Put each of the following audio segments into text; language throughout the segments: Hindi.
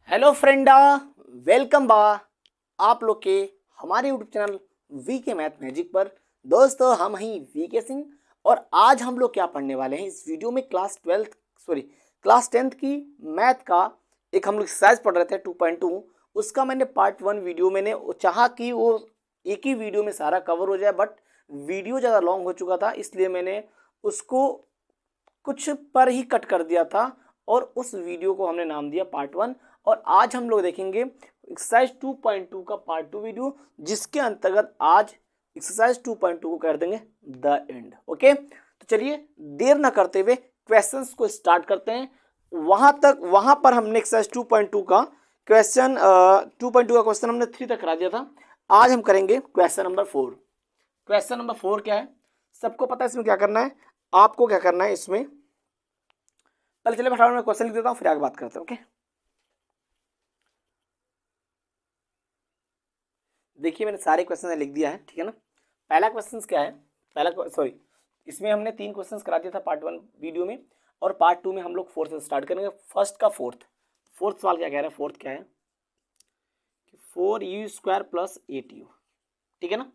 हेलो फ्रेंडा, वेलकम बा आप लोग के हमारे यूट्यूब चैनल वी के मैथ मैजिक पर। दोस्तों, हम ही वी के सिंह और आज हम लोग क्या पढ़ने वाले हैं इस वीडियो में क्लास 10th की मैथ का एक हम लोग एक्सरसाइज पढ़ रहे थे 2.2। उसका मैंने पार्ट 1 वीडियो मैंने चाहा कि वो एक ही वीडियो में सारा कवर हो जाए, बट वीडियो ज़्यादा लॉन्ग हो चुका था, इसलिए मैंने उसको कुछ पर ही कट कर दिया था और उस वीडियो को हमने नाम दिया पार्ट 1। और आज हम लोग देखेंगे एक्सरसाइज 2.2 का पार्ट 2 वीडियो, जिसके अंतर्गत आज एक्सरसाइज 2.2 को कर देंगे द एंड। ओके, तो चलिए देर ना करते हुए क्वेश्चंस को स्टार्ट करते हैं। वहां पर हमने एक्सरसाइज 2.2 का क्वेश्चन 2.2 का क्वेश्चन हमने 3 तक करा दिया था। आज हम करेंगे क्वेश्चन नंबर 4। क्वेश्चन नंबर 4 क्या है, सबको पता है इसमें क्या करना है। आपको क्या करना है इसमें, पहले चलिए फटाफट मैं क्वेश्चन लिख देता हूँ, फिर आगे बात करते हैं। ओके, देखिए मैंने सारे क्वेश्चन लिख दिया है, ठीक है ना। पहला क्वेश्चन क्या है, इसमें हमने 3 क्वेश्चन करा दिया था पार्ट 1 वीडियो में, और पार्ट 2 में हम लोग 4 से स्टार्ट करेंगे। फर्स्ट का फोर्थ सवाल क्या कह रहा है। फोर्थ क्या है कि 4u² प्लस 8u, ठीक है ना।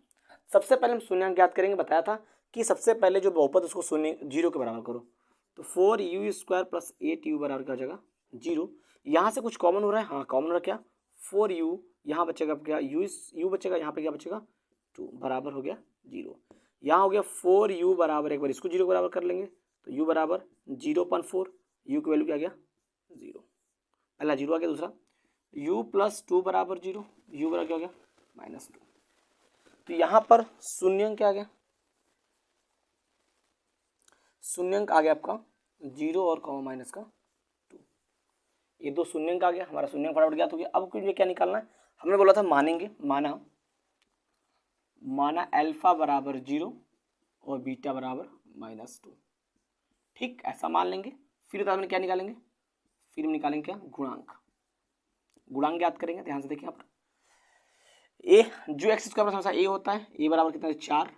सबसे पहले हम शून्यांक ज्ञात करेंगे। बताया था कि सबसे पहले जो बहुपद उसको शून्य 0 के बराबर करो, तो 4u² प्लस 8u बराबर क्या हो जाएगा 0। यहाँ से कुछ कॉमन हो रहा है, हाँ कॉमन हो रहा है क्या, 4u यहाँ बचेगा क्या, u बचेगा, यहाँ पे क्या बचेगा 2 बराबर हो गया 0। यहाँ हो गया 4u बराबर, एक बार इसको 0 बराबर कर लेंगे तो u बराबर 0.4, u की वैल्यू क्या आ गया 0, पहला 0 आ गया। दूसरा u प्लस 2 बराबर 0, u बराबर क्या हो गया -2। तो यहाँ पर शून्यंक क्या आ गया, शून्यंक आ गया आपका 0 और कॉमा माइनस का 2। ये दो शून्यंक आ गया, हमारा शून्यंक फटाफट ज्ञात हो गया। अब कुछ क्या निकालना है, हमने बोला था मानेंगे, माना अल्फा बराबर 0 और बीटा बराबर -2, ठीक ऐसा मान लेंगे। फिर हमने क्या निकालेंगे, फिर हम निकालेंगे क्या, गुणांक ज्ञात करेंगे। ध्यान से देखिए यहाँ पर ए जो एक्स स्क्वायर प्लस हमेशा ए होता है, ए बराबर कितना है 4,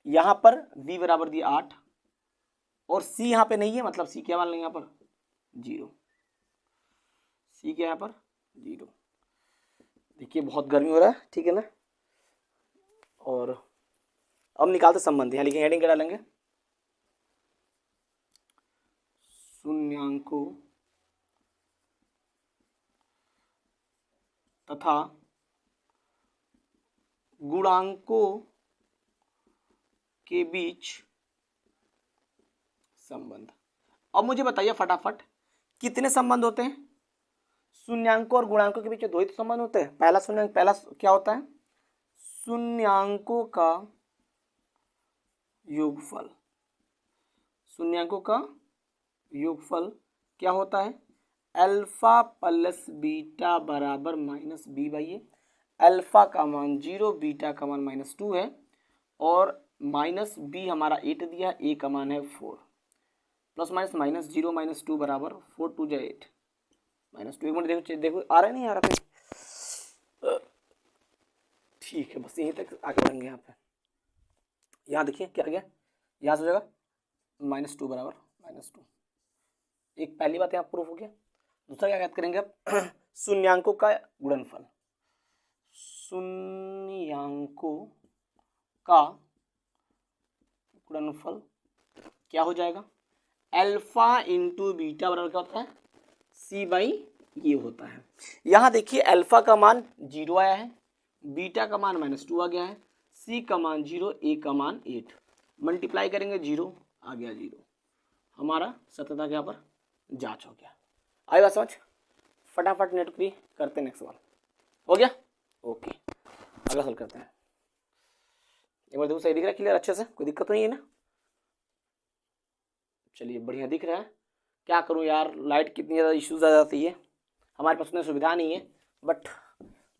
यहाँ पर बी बराबर दिया 8 और सी यहाँ पे नहीं है, मतलब सी क्या मान लेंगे यहाँ पर 0, सी क्या यहाँ पर 0। देखिए बहुत गर्मी हो रहा है, ठीक है ना। और अब निकालते संबंध, यहाँ लिखेंगे, हेडिंग क्या डालेंगे, शून्यांकों तथा गुणांकों के बीच संबंध। अब मुझे बताइए फटाफट कितने संबंध होते हैं, शून्यांकों और गुणांकों के बीच 2 ही तो संबंध होते हैं। पहला शून्यांक, पहला क्या होता है, शून्यांकों का योगफल, शून्यांकों का योगफल क्या होता है, अल्फा प्लस बीटा बराबर -b/a। अल्फा का मान 0, बीटा का मान -2 है और -b हमारा 8 दिया, a का मान है 4, प्लस माइनस -0 -2 बराबर 4 2 जा 8 -2। एक मिनट देखो आ रहा है, नहीं आ रहा है, ठीक है बस यहीं तक आगे बढ़ेंगे। यहाँ पे यहाँ देखिए क्या आ गया, यहाँ से हो जाएगा -2 बराबर -2। एक पहली बात यहाँ प्रूफ हो गया। दूसरा क्या याद करेंगे अब, शून्यांकों का गुणनफल, शून्यांकों का गुणनफल क्या हो जाएगा, अल्फा इंटू बीटा बराबर क्या होता है c/a होता है। यहाँ देखिए अल्फा का मान 0 आया है, बीटा का मान -2 आ गया है, c का मान 0, a का मान 8, मल्टीप्लाई करेंगे 0 आ गया 0, हमारा सत्यता यहाँ पर जांच हो गया। आई बात समझ, फटाफट नेट भी करते हैं। नेक्स्ट सवाल हो गया, ओके अगला सवाल करते हैं। एक बार देखो सही दिख रहा है, क्लियर अच्छे से, कोई दिक्कत तो नहीं है ना। चलिए बढ़िया दिख रहा है। क्या करूं यार, लाइट कितनी ज़्यादा इश्यूज आ जाती है, हमारे पास उतनी सुविधा नहीं है, बट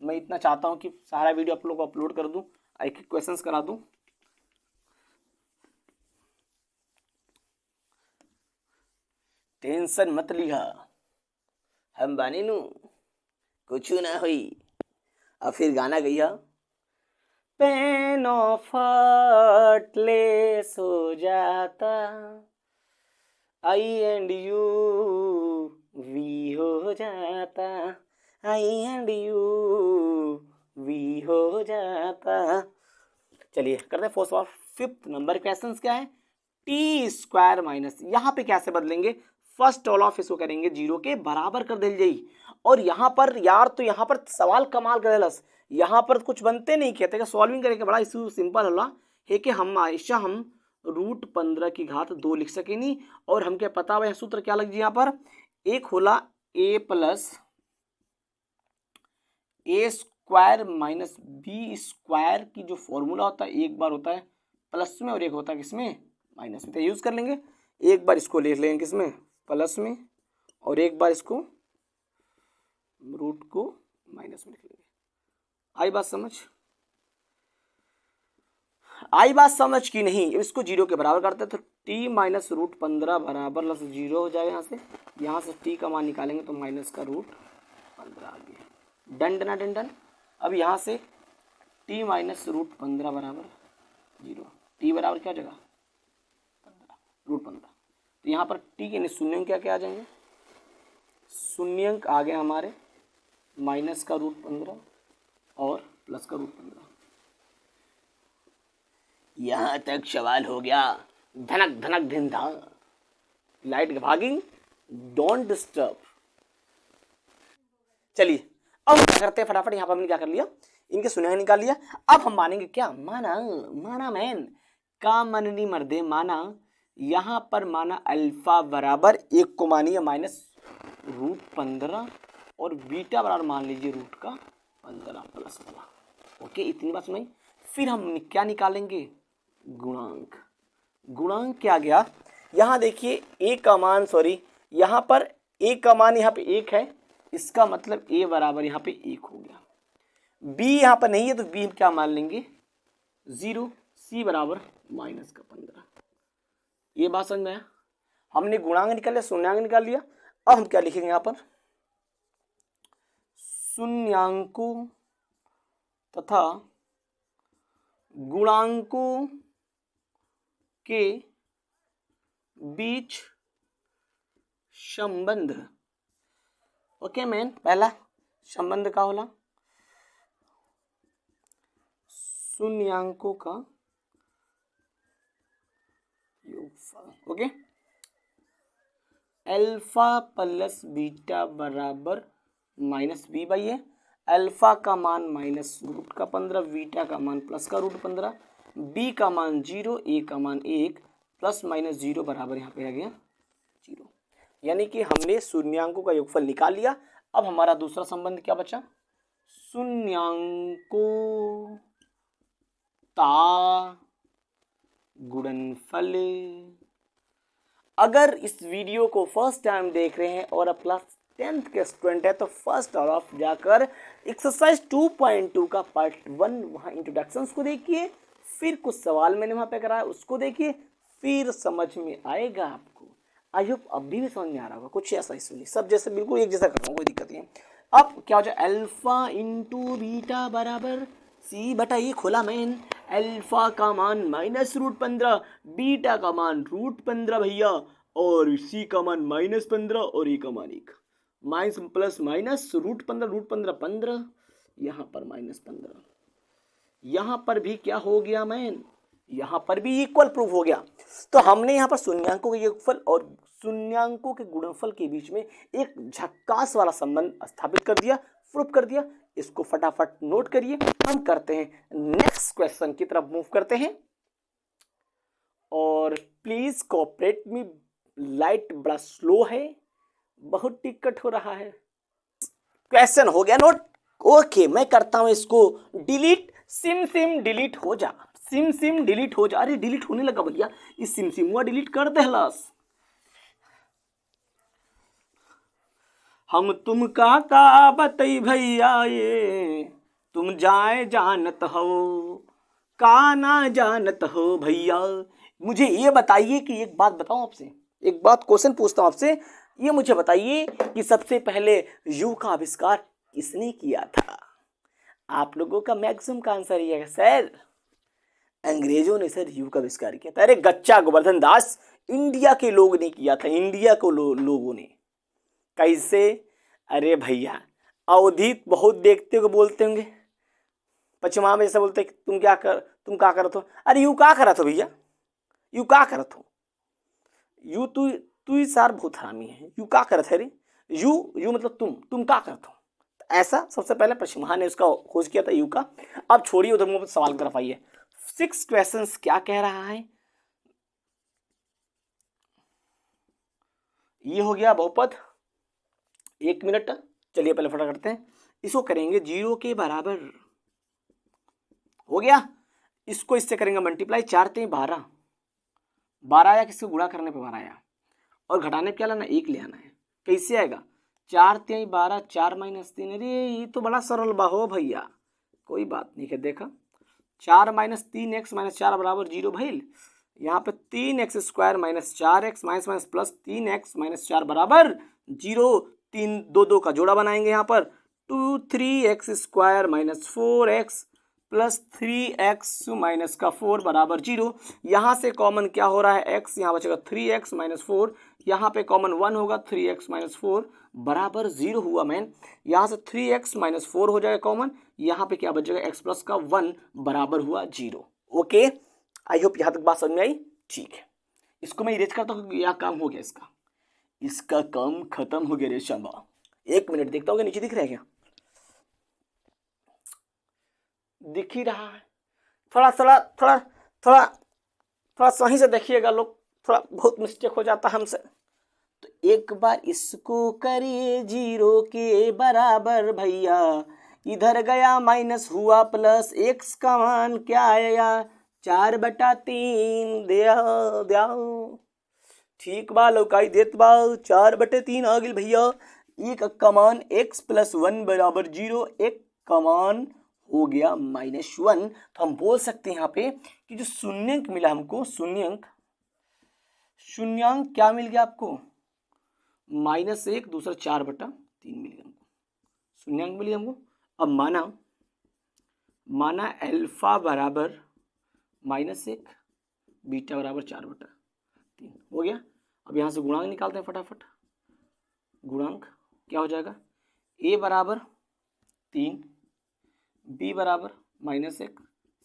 मैं इतना चाहता हूं कि सारा वीडियो आप लोग को अपलोड कर दूं, एक एक क्वेश्चंस करा दूं। टेंशन मत लिहा, हम बानी नू कुछ ना हुई। अब फिर गाना गई है, पेनो फटलेस हो जाता, आई एंड यू वी हो जाता, आई एंड यू वी हो जाता। चलिए करते हैं फोर्थ और फिफ्थ नंबर क्वेश्चन क्या है, टी स्क्वायर माइनस, यहाँ पे कैसे बदलेंगे, फर्स्ट ऑल ऑफ इसको करेंगे जीरो के बराबर कर दिल जाई। और यहाँ पर यार तो यहाँ पर सवाल कमाल कर दिलस, यहाँ पर कुछ बनते नहीं कहते सॉल्विंग करेंगे बड़ा इशू सिंपल होला है कि हम आयशा हम √15 लिख सके नहीं। और हम क्या पता है सूत्र क्या लग जी यहाँ पर, एक होला a plus a square minus b square की जो फॉर्मूला होता है एक बार होता है प्लस में और एक होता है किसमें, माइनस में। तो यूज कर लेंगे, एक बार इसको ले लेंगे किसमें, प्लस में, और एक बार इसको रूट को माइनस में लिख लेंगे। आई बात समझ, आई बात समझ की नहीं, इसको जीरो के बराबर करते हैं तो t माइनस √15 बराबर लस जीरो हो जाएगा। यहाँ से t का मान निकालेंगे तो माइनस का √15 आ गया, डन डन डन डन। अब यहाँ से t माइनस √15 बराबर जीरो, t बराबर क्या जगह 15 √15। तो यहाँ पर t के शून्यंक क्या क्या आ जाएंगे, शून्यंक आ गए हमारे माइनस का √15 और प्लस का √15। यहाँ तक सवाल हो गया, धनक धनक धिन धा, लाइट भागिंग डोंट डिस्टर्ब। चलिए अब क्या करते हैं फटाफट, यहाँ पर हमने क्या कर लिया, इनके शून्य निकाल लिया। अब हम मानेंगे क्या, माना माना मैन का मननी मर्दे माना, यहाँ पर माना अल्फा बराबर एक को मानिए माइनस √15 और बीटा बराबर मान लीजिए √15 प्लस वाला। ओके इतनी बात सुनाई। फिर हम क्या निकालेंगे, गुणांक। गुणांक क्या गया, यहाँ देखिए ए का मान, सॉरी यहाँ पर ए का मान यहाँ पे 1 है, इसका मतलब ए बराबर यहाँ पे 1 हो गया। बी यहाँ पर नहीं है तो बी क्या मान लेंगे 0, सी बराबर माइनस का 15। ये बात समझ में आया, हमने गुणांक निकाल लिया, शून्यांक निकाल लिया। अब हम क्या लिखेंगे यहाँ पर, शून्यांकों तथा गुणांकों के बीच संबंध। ओके मैन, पहला संबंध का होला शून्यांकों का योगफल। ओके, अल्फा प्लस बीटा बराबर minus b by a. Alpha का मान माइनस √15, बीटा का मान प्लस का √15, बी का मान 0, ए का मान 1, प्लस माइनस 0 बराबर यहाँ पे आ गया 0। यानी कि हमने शून्यांकों का योगफल निकाल लिया। अब हमारा दूसरा संबंध क्या बचा, शून्यांकों का गुणनफल। अगर इस वीडियो को फर्स्ट टाइम देख रहे हैं और अब क्लास 10th के स्टूडेंट है तो फर्स्ट ऑफ जाकर एक्सरसाइज 2.2 का पार्ट 1 वहाँ इंट्रोडक्शंस को देखिए, फिर कुछ सवाल मैंने वहाँ पे कराया उसको देखिए, फिर समझ में आएगा आपको। आई होप अभी भी समझ में आ रहा होगा, कुछ ऐसा ही सब जैसे बिल्कुल एक जैसा करता हूँ, कोई दिक्कत नहीं है। अब क्या हो जाए, अल्फा इंटू बीटा बराबर सी बटा ये खोला मैन, अल्फा का मान माइनस √15, बीटा का मान √15 भैया, और सी का मान -15 और ए का मान 1, माइनस प्लस माइनस √15 15, यहाँ पर -15, यहाँ पर भी क्या हो गया मैन, यहाँ पर भी इक्वल प्रूफ हो गया। तो हमने यहाँ पर शून्यांकों के योगफल और शून्यांकों के गुणनफल के बीच में एक झक्कास वाला संबंध स्थापित कर दिया, प्रूफ कर दिया। इसको फटाफट नोट करिए, हम करते हैं नेक्स्ट क्वेश्चन की तरफ मूव करते हैं। और प्लीज कोऑपरेट मी, लाइट बड़ा स्लो है, बहुत टिकट हो रहा है। क्वेश्चन हो गया नोट, ओके मैं करता हूं इसको डिलीट, सिम डिलीट हो जा, सिम डिलीट हो जा। अरे डिलीट होने लगा भैया, इस सिम हुआ डिलीट कर दे हलास। हम तुम का बतई भैया ये तुम जाए जानत हो का ना जानत हो भैया। मुझे ये बताइए कि एक बात बताऊं आपसे, एक बात क्वेश्चन पूछता हूं आपसे, ये मुझे बताइए कि सबसे पहले यू का आविष्कार किसने किया था। आप लोगों का मैक्सिमम का आंसर ये है सर अंग्रेजों ने सर यू का आविष्कार किया था। अरे गच्चा गोवर्धन दास, इंडिया के लोग ने किया था, इंडिया को लोगों ने। कैसे, अरे भैया अवधीत बहुत देखते हो बोलते होंगे, पश्चिमा में जैसे बोलते तुम क्या करत हो, अरे यू का करत हो भैया, यू का करत हो, यू तू ही सार बहुत हरामी है, यू का करत है रे, यू मतलब तुम का करत हो। ऐसा सबसे पहले पश्चिमा ने उसका खोज किया था यू का। अब छोड़िए उधर मुझे सवाल की तरफ आइए। 6 क्वेश्चंस क्या कह रहा है, ये हो गया बहुपद। 1 मिनट, चलिए पहले फटाफट करते हैं। इसको करेंगे 0 के बराबर, हो गया। इसको इससे करेंगे मल्टीप्लाई, 4 3 12, 12 आया, किसको गुणा करने पे 12 आया, और घटाने पे क्या लाना, 1 ले आना है। कैसे आएगा, 4 3 12, 4 - 3, अरे ये तो बड़ा सरल बा हो भैया, कोई बात नहीं है। देखा 4 - 3x - 4 बराबर 0 भइल। यहाँ पे 3x² - 4x minus plus 3x - 4 बराबर 0। 3 2 2 का जोड़ा बनाएंगे यहाँ पर, 2 3x² - 4x plus 3x minus का 4 बराबर 0। यहाँ से कॉमन क्या हो रहा है, x यहाँ बचेगा 3x - 4, यहाँ पे कॉमन 1 होगा, 3x - 4 बराबर 0 हुआ मैन। यहाँ से 3x - 4 हो जाएगा कॉमन, यहाँ पे क्या बचेगा, x प्लस का 1 बराबर हुआ 0। ओके, आई होप यहाँ तक बात समझ में आई। ठीक है, इसको मैं इरेज करता हूँ, यह काम हो गया, इसका काम खत्म हो गया रे शामा। 1 मिनट देखता हूँ नीचे दिख रहा है क्या, दिख ही रहा है। थोड़ा सही से देखिएगा लोग, थोड़ा बहुत मिस्टेक हो जाता है हमसे। तो एक बार इसको करिए 0 के बराबर भैया, इधर गया माइनस हुआ प्लस, x का मान क्या आया, 4/3 दिया। ठीक बा, लौकाई देत बा, 4/3 आ गई भैया। एक का मान x प्लस 1 बराबर 0, एक का मान हो गया -1। तो हम बोल सकते हैं यहाँ पे कि जो शून्यंक मिला हमको, शून्यंक क्या मिल गया आपको, -1, दूसरा 4/3 मिल गया हमको, शून्यंक मिल गया हमको। अब माना अल्फा बराबर -1, बीटा बराबर 4/3 हो गया। अब यहाँ से गुणांक निकालते हैं फटाफट। गुणांक क्या हो जाएगा, a बराबर 3, b बराबर -1,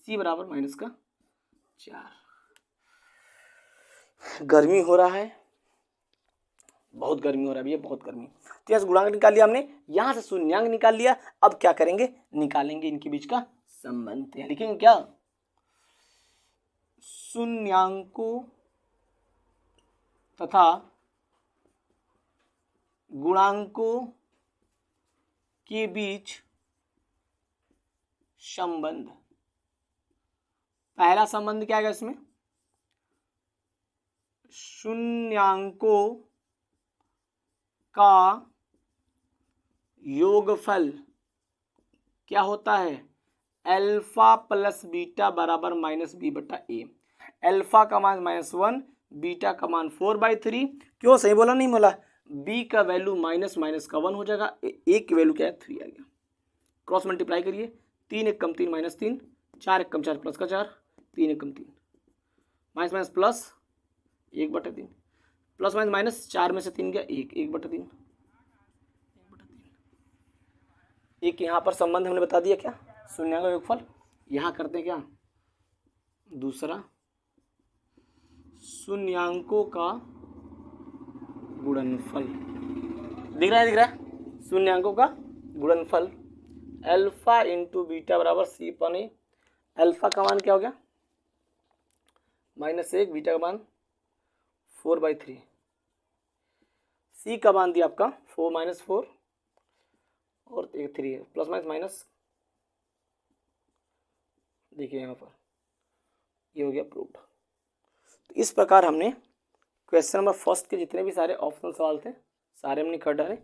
c बराबर -4। गर्मी हो रहा है, बहुत गर्मी हो रहा है भैया, बहुत गर्मी। तो यहाँ से गुणांक निकाल लिया हमने, यहाँ से शून्यांक निकाल लिया। अब क्या करेंगे, निकालेंगे इनके बीच का संबंध। लिखेंगे क्या, शून्यांकों तथा गुणांकों के बीच संबंध। पहला संबंध क्या है इसमें, शून्यांकों का योगफल क्या होता है, अल्फा प्लस बीटा बराबर -b/a। अल्फा का मान -1, बीटा का मान 4/3। क्यों, सही बोला नहीं बोला, b का वैल्यू माइनस का 1 हो जाएगा, a की वैल्यू क्या है, 3 आ गया। क्रॉस मल्टीप्लाई करिए, 3 1 कम 3 -3, 4 1 कम 4 प्लस का 4, 3 1 कम 3, माइनस प्लस 1/3, प्लस माइनस 4 में से 3 गया 1/3। एक यहाँ पर संबंध हमने बता दिया क्या, शून्यांक का योगफल। यहाँ करते हैं क्या, दूसरा शून्यांकों का गुणनफल। दिख रहा है, शून्यांकों का गुणनफल, अल्फा इंटू बीटा बराबर c/a। अल्फा का मान क्या हो गया, -1, बीटा का मान 4/3, c का मान दिया आपका 4 - 4 और 3 है, प्लस माइनस देखिए यहाँ पर ये हो गया प्रूफ। तो इस प्रकार हमने क्वेश्चन नंबर फर्स्ट के जितने भी सारे ऑप्शनल सवाल थे सारे हमने कर डाले।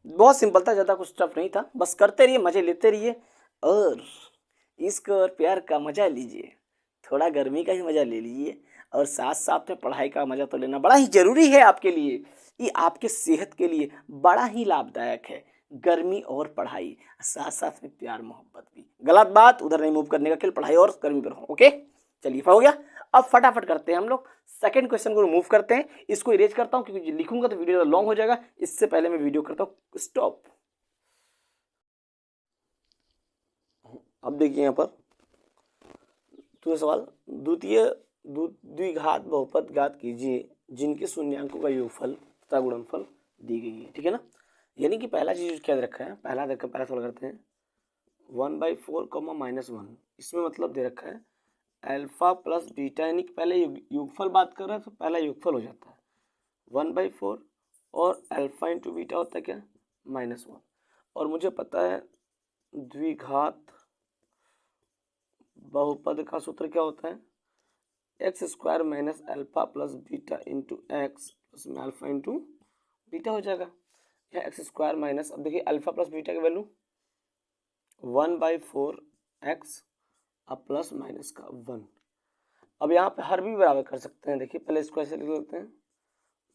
बहुत सिंपल था, ज़्यादा कुछ टफ नहीं था, बस करते रहिए, मज़े लेते रहिए और इश्क और प्यार का मज़ा लीजिए, थोड़ा गर्मी का भी मज़ा ले लीजिए और साथ साथ में पढ़ाई का मज़ा तो लेना बड़ा ही ज़रूरी है आपके लिए। ये आपके सेहत के लिए बड़ा ही लाभदायक है, गर्मी और पढ़ाई, साथ साथ में प्यार मोहब्बत भी। गलत बात उधर नहीं मूव करने का, केवल पढ़ाई और गर्मी पर हो। ओके, चलिए हो गया। अब फटाफट करते हैं हम लोग सेकंड क्वेश्चन को रिमूव करते हैं। इसको इरेज करता हूँ क्योंकि लिखूंगा तो वीडियो लॉन्ग हो जाएगा। इससे पहले मैं वीडियो करता हूँ स्टॉप। अब देखिए यहाँ पर दूसरा सवाल, द्विघात बहुपद ज्ञात कीजिए जिनके शून्यांकों का योगफल तथा गुणनफल दी गई है। ठीक है ना, यानी कि पहला चीज क्या दे रखा है, पहला सवाल करते हैं 1/4 -1, इसमें मतलब दे रखा है अल्फा प्लस बीटा, यानी कि पहले योगफल बात कर रहे हैं तो पहला योगफल हो जाता है 1/4 और अल्फा इंटू बीटा होता है क्या -1। और मुझे पता है द्विघात बहुपद का सूत्र क्या होता है, x² minus alpha plus beta into x plus में अल्फा इंटू बीटा हो जाएगा। या x² माइनस, अब देखिए अल्फा प्लस बीटा की वैल्यू 1/4x अब प्लस माइनस का 1। अब यहाँ पे हर भी बराबर कर सकते हैं, देखिए पहले इसको ऐसे लिख लेते हैं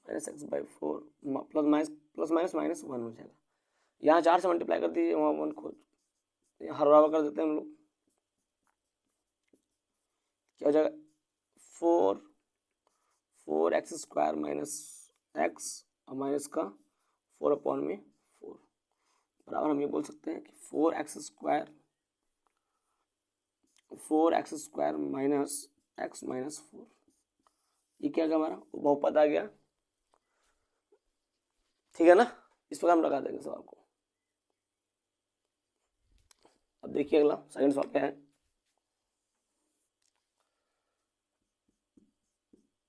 -x/4 प्लस माइनस 1 हो जाएगा। यहाँ 4 से मल्टीप्लाई कर दीजिए, वहाँ 1 खोज हर बराबर कर देते हैं हम लोग, क्या हो जाएगा 4x² माइनस x और माइनस का 4/4 बराबर हम ये बोल सकते हैं कि 4x² माइनस x माइनस 4, ये क्या होगा हमारा बहुपद आ गया। ठीक है ना, इस प्रकार हम लगा देंगे सवाल को। अब देखिए अगला सेकंड सवाल क्या है,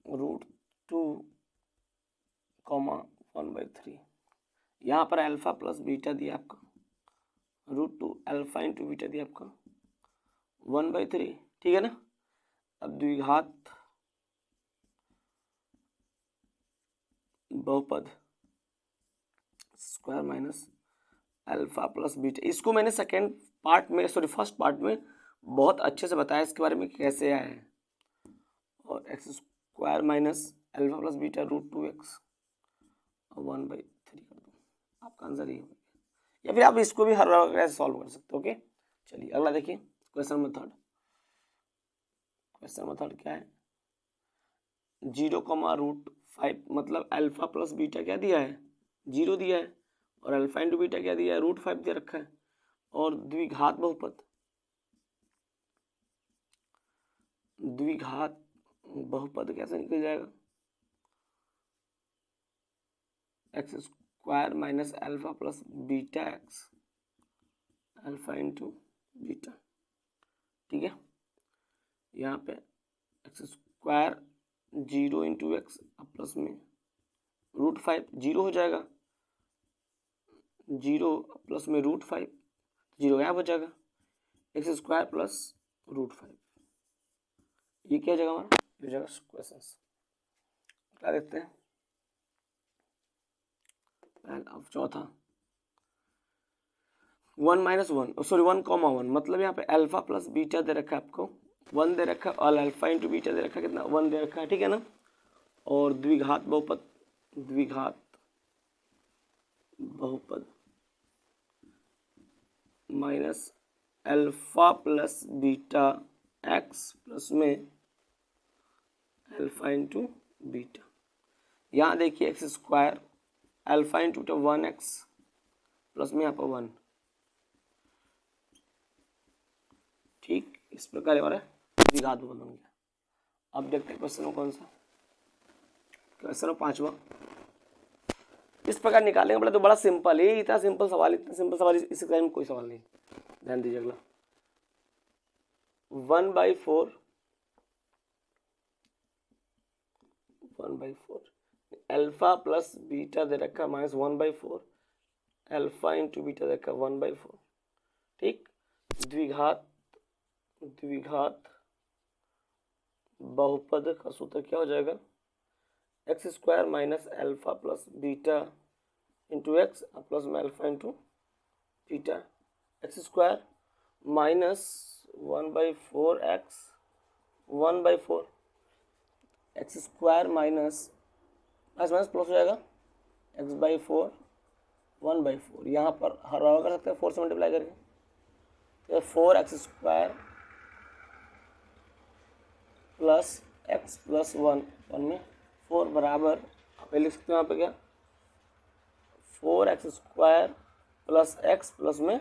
√2, 1/3, पर अल्फा प्लस बीटा दिया आपका, √2 अल्फा इंटू बीटा दिया आपका 1/3। ठीक है ना, अब द्विघात बहुपद square minus alpha plus beta, इसको मैंने फर्स्ट पार्ट में बहुत अच्छे से बताया इसके बारे में कैसे आया है। और x² minus alpha plus beta √2x और 1/3 कर दो, आपका आंसर ये होगा। या फिर आप इसको भी हर कैसे सॉल्व कर सकते हो। ओके, चलिए अगला देखिए क्वेश्चन मेथड क्या है, 0,5, मतलब अल्फा प्लस बीटा क्या दिया है 0 दिया है, और अल्फा इंटू बीटा क्या दिया है √5 दे रखा है। और द्विघात बहुपद कैसे निकल जाएगा, x² minus alpha plus beta x alpha into beta. ठीक है, यहाँ पे x² 0 इंटू एक्स प्लस में √5 0 हो जाएगा, 0 प्लस में √5 0 गायब हो जाएगा, x² प्लस √5, ये क्या हो जाएगा हमारा, ये हो जाएगा क्वेश्चन। क्या देखते हैं अब चौथा 1,1, मतलब यहाँ पे अल्फा प्लस बीटा दे रखा है आपको 1 दे रखा है, और अल्फा इंटू बीटा दे रखा है कितना 1 दे रखा है। ठीक है ना, और द्विघात बहुपद minus alpha plus beta x plus में अल्फा इंटू बीटा। यहाँ देखिए x² alpha into 1x plus में यहाँ पर 1। ठीक, इस प्रकार हमारा द्विघात बहुपद बन गया। अब देखते हैं क्वेश्चन कौन सा, क्वेश्चन 5वां। इस प्रकार निकालेंगे, बोला तो बड़ा सिंपल है, इतना सिंपल सवाल इस एग्जाम में कोई सवाल नहीं। ध्यान दीजिए अगला 1/4 अल्फा प्लस बीटा दे रखा माइनस 1/4 अल्फा इंटू बीटा दे रखा 1/4। ठीक, द्विघात बहुपद का सूत्र क्या हो जाएगा, x² minus alpha plus beta into x plus में alpha into beta, x² minus 1/4x 1/4 x² minus plus हो जाएगा x/4 1/4, यहाँ पर हर बराबर कर सकते हैं 4 से मल्टीप्लाई करके, तो 4x² प्लस x प्लस 1 में 4 बराबर आप लिख सकते हो यहाँ पे क्या 4x² प्लस x प्लस में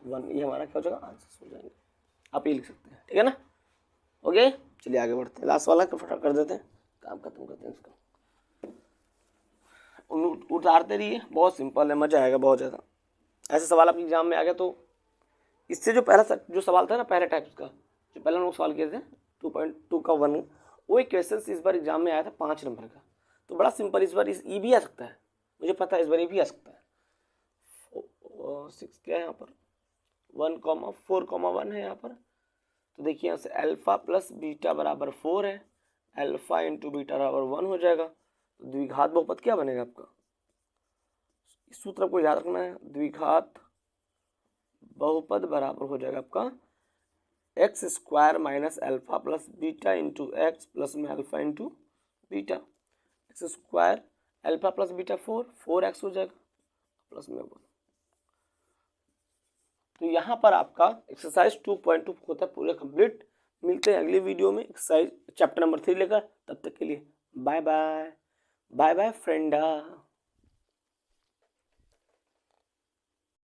1, ये हमारा क्या हो जाएगा, आंसर हो जाएंगे। आप ये लिख सकते हैं, ठीक है ना। ओके, चलिए आगे बढ़ते हैं, लास्ट वाला फटाफट कर देते हैं, काम खत्म करते हैं इसका। उतारते रहिए, बहुत सिंपल है, मजा आएगा बहुत ज़्यादा। ऐसे सवाल आपके एग्जाम में आ गया तो इससे जो पहला जो सवाल था ना, पहले टाइप्स का जो पहले हम लोग सवाल किए थे 2.2 का 1, वो एक क्वेश्चन इस बार एग्जाम में आया था 5 नंबर का। तो बड़ा सिंपल, इस बार ये भी आ सकता है, मुझे पता है इस बार ये भी आ सकता है। 6 क्या है यहाँ पर, 1,4,1 है यहाँ पर। तो देखिए यहाँ से अल्फा प्लस बीटा बराबर 4 है, अल्फा इंटू बीटा बराबर 1 हो जाएगा। तो द्विघात बहुपद क्या बनेगा आपका, इस सूत्र को याद रखना है। द्विघात बहुपद बराबर हो जाएगा आपका x square minus alpha plus beta into x plus में alpha into beta. X square alpha plus beta 4x हो जाएगा प्लस में 1। तो यहाँ पर आपका एक्सरसाइज 2.2 होता है पूरा कंप्लीट। मिलते हैं अगली वीडियो में एक्सरसाइज चैप्टर नंबर 3 लेकर। तब तक के लिए बाय बाय, बाय बाय फ्रेंडा।